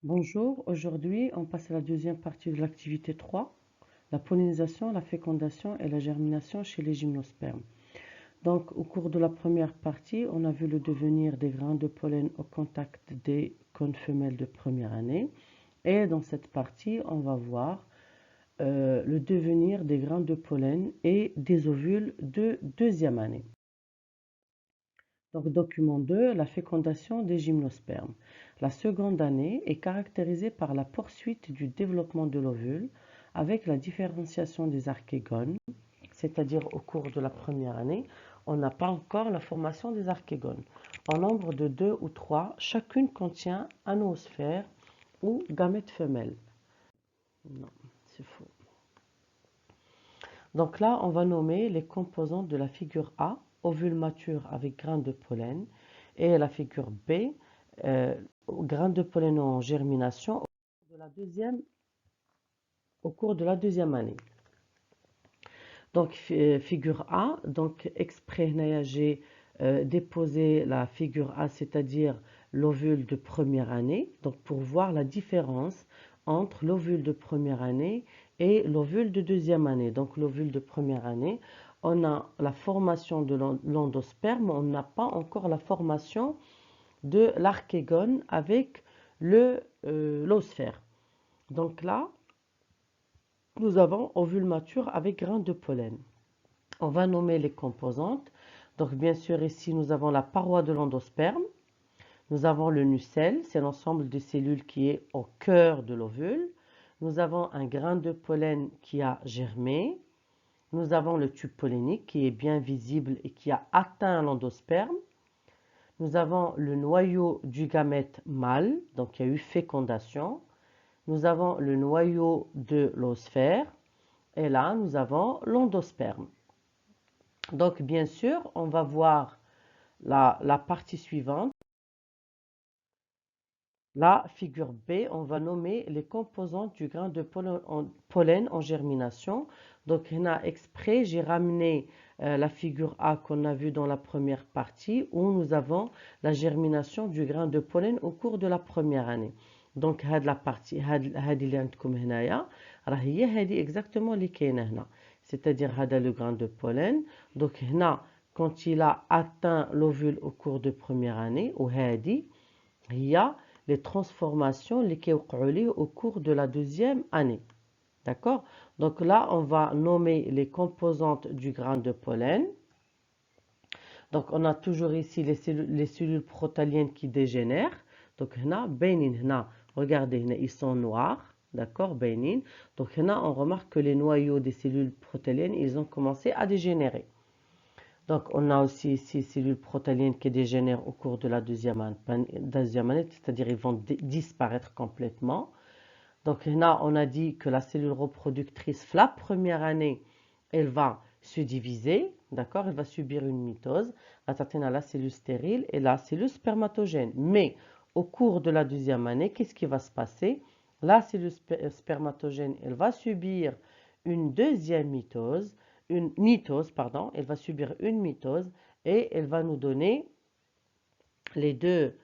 Bonjour, aujourd'hui on passe à la deuxième partie de l'activité 3, la pollinisation, la fécondation et la germination chez les gymnospermes. Donc au cours de la première partie, on a vu le devenir des grains de pollen au contact des cônes femelles de première année. Et dans cette partie, on va voir le devenir des grains de pollen et des ovules de deuxième année. Donc, document 2, la fécondation des gymnospermes. La seconde année est caractérisée par la poursuite du développement de l'ovule avec la différenciation des archégones, c'est-à-dire au cours de la première année, on n'a pas encore la formation des archégones. En nombre de 2 ou 3, chacune contient un oosphère ou gamète femelle. Non, c'est faux. Donc là, on va nommer les composantes de la figure A, ovule mature avec grains de pollen, et la figure B, grains de pollen en germination au cours de la deuxième année. Donc, figure A, donc exprès j'ai déposé la figure A, c'est-à-dire l'ovule de première année, donc pour voir la différence entre l'ovule de première année et l'ovule de deuxième année. Donc, l'ovule de première année, on a la formation de l'endosperme, on n'a pas encore la formation de l'archégone avec l'osphère. Donc là, nous avons ovule mature avec grains de pollen. On va nommer les composantes. Donc, bien sûr, ici, nous avons la paroi de l'endosperme. Nous avons le nucelle, c'est l'ensemble des cellules qui est au cœur de l'ovule. Nous avons un grain de pollen qui a germé. Nous avons le tube pollinique qui est bien visible et qui a atteint l'endosperme. Nous avons le noyau du gamète mâle, donc il y a eu fécondation. Nous avons le noyau de l'oosphère. Et là, nous avons l'endosperme. Donc, bien sûr, on va voir la partie suivante. La figure B, on va nommer les composantes du grain de pollen en germination. Donc, là, exprès, j'ai ramené la figure A qu'on a vue dans la première partie où nous avons la germination du grain de pollen au cours de la première année. Donc, la partie, exactement les c'est-à-dire le grain de pollen. Donc, quand il a atteint l'ovule au cours de première année, ou il y a les transformations au cours de la deuxième année. D'accord? Donc là, on va nommer les composantes du grain de pollen. Donc, on a toujours ici les cellules protaliennes qui dégénèrent. Donc, regardez, ils sont noirs. D'accord? Donc, on remarque que les noyaux des cellules protaliennes, ils ont commencé à dégénérer. Donc, on a aussi ici cellules protaliennes qui dégénèrent au cours de la deuxième année, c'est-à-dire ils vont disparaître complètement. Donc, là, on a dit que la cellule reproductrice, la première année, elle va se diviser, d'accord? Elle va subir une mitose. À la cellule stérile et la cellule spermatogène. Mais au cours de la deuxième année, qu'est-ce qui va se passer? La cellule spermatogène, elle va subir une deuxième mitose, elle va subir une mitose et elle va nous donner les deux,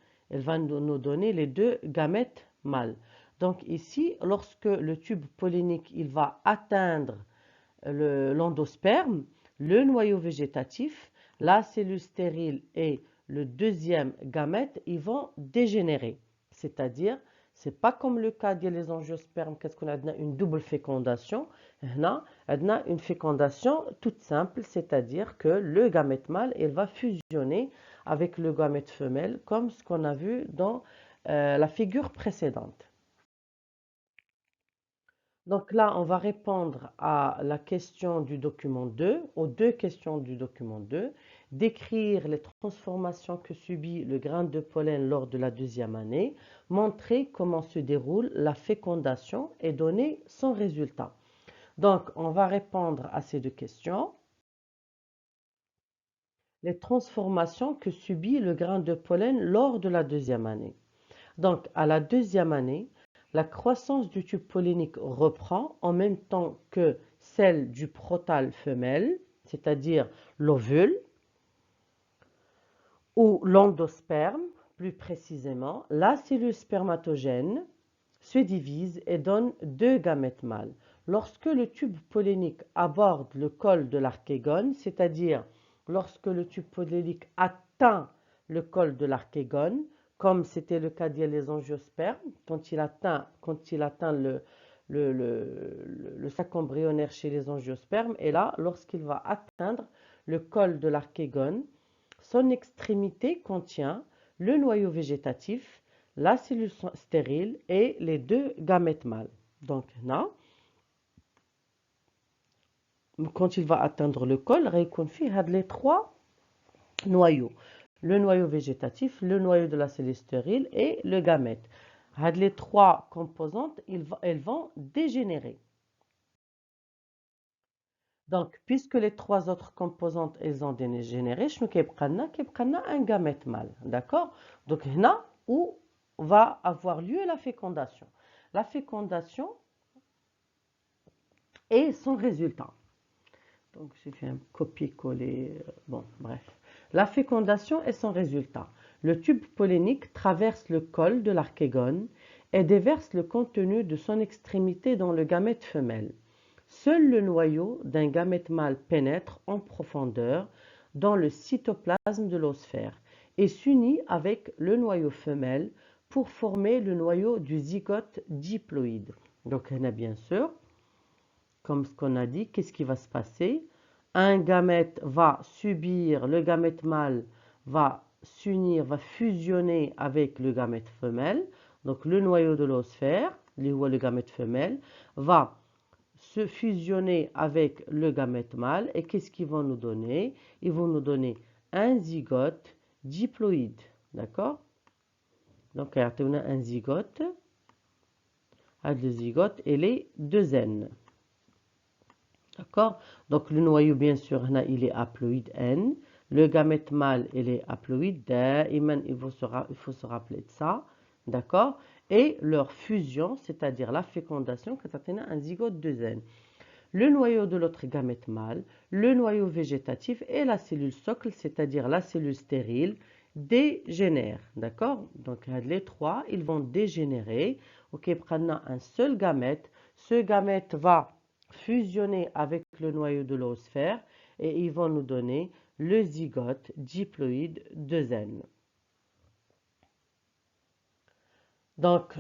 gamètes mâles. Donc ici, lorsque le tube pollinique il va atteindre l'endosperme, le noyau végétatif, la cellule stérile et le deuxième gamète, ils vont dégénérer. C'est-à-dire, c'est pas comme le cas des angiospermes, qu'est-ce qu'on a une double fécondation. On a une fécondation toute simple, c'est-à-dire que le gamète mâle, il va fusionner avec le gamète femelle, comme ce qu'on a vu dans la figure précédente. Donc là, on va répondre à la question du document 2, aux deux questions du document 2, décrire les transformations que subit le grain de pollen lors de la deuxième année, montrer comment se déroule la fécondation et donner son résultat. Donc, on va répondre à ces deux questions. Les transformations que subit le grain de pollen lors de la deuxième année. Donc, à la deuxième année, la croissance du tube pollinique reprend en même temps que celle du protale femelle, c'est-à-dire l'ovule, ou l'endosperme, plus précisément, la cellule spermatogène se divisent et donnent deux gamètes mâles. Lorsque le tube pollinique aborde le col de l'archégone, c'est-à-dire lorsque le tube pollinique atteint le col de l'archégone, comme c'était le cas des angiospermes, quand il atteint le sac embryonnaire chez les angiospermes, et là, lorsqu'il va atteindre le col de l'archégone, son extrémité contient le noyau végétatif, la cellule stérile et les deux gamètes mâles. Donc là, quand il va atteindre le col, il y a les trois noyaux. Le noyau végétatif, le noyau de la cellule stérile et le gamète. Les trois composantes, elles vont dégénérer. Donc, puisque les trois autres composantes, elles ont dégénéré, je nous un gamète mâle. D'accord? Donc, là où va avoir lieu la fécondation. La fécondation est son résultat. Donc, j'ai fait un copier-coller. Bon, bref. La fécondation est son résultat. Le tube pollinique traverse le col de l'archégone et déverse le contenu de son extrémité dans le gamète femelle. Seul le noyau d'un gamète mâle pénètre en profondeur dans le cytoplasme de l'osphère et s'unit avec le noyau femelle pour former le noyau du zygote diploïde. Donc, on a bien sûr, comme ce qu'on a dit, qu'est-ce qui va se passer? Un gamète va subir, le gamète mâle va s'unir, va fusionner avec le gamète femelle. Donc, le noyau de l'osphère, le gamète femelle, va se fusionner avec le gamète mâle. Et qu'est-ce qu'ils vont nous donner? Ils vont nous donner un zygote diploïde. D'accord? Donc, on a un zygote. Le zygote et les deux N. D'accord? Donc, le noyau, bien sûr, il est haploïde N. Le gamète mâle, il est haploïde D. Il faut se rappeler de ça. D'accord? Et leur fusion, c'est-à-dire la fécondation, quand on a un zygote 2N. Le noyau de l'autre gamète mâle, le noyau végétatif et la cellule socle, c'est-à-dire la cellule stérile, dégénèrent. D'accord? Donc, les trois, ils vont dégénérer. Ok, prenons un seul gamète. Ce gamète va fusionner avec le noyau de l'osphère et ils vont nous donner le zygote diploïde 2N. Donc,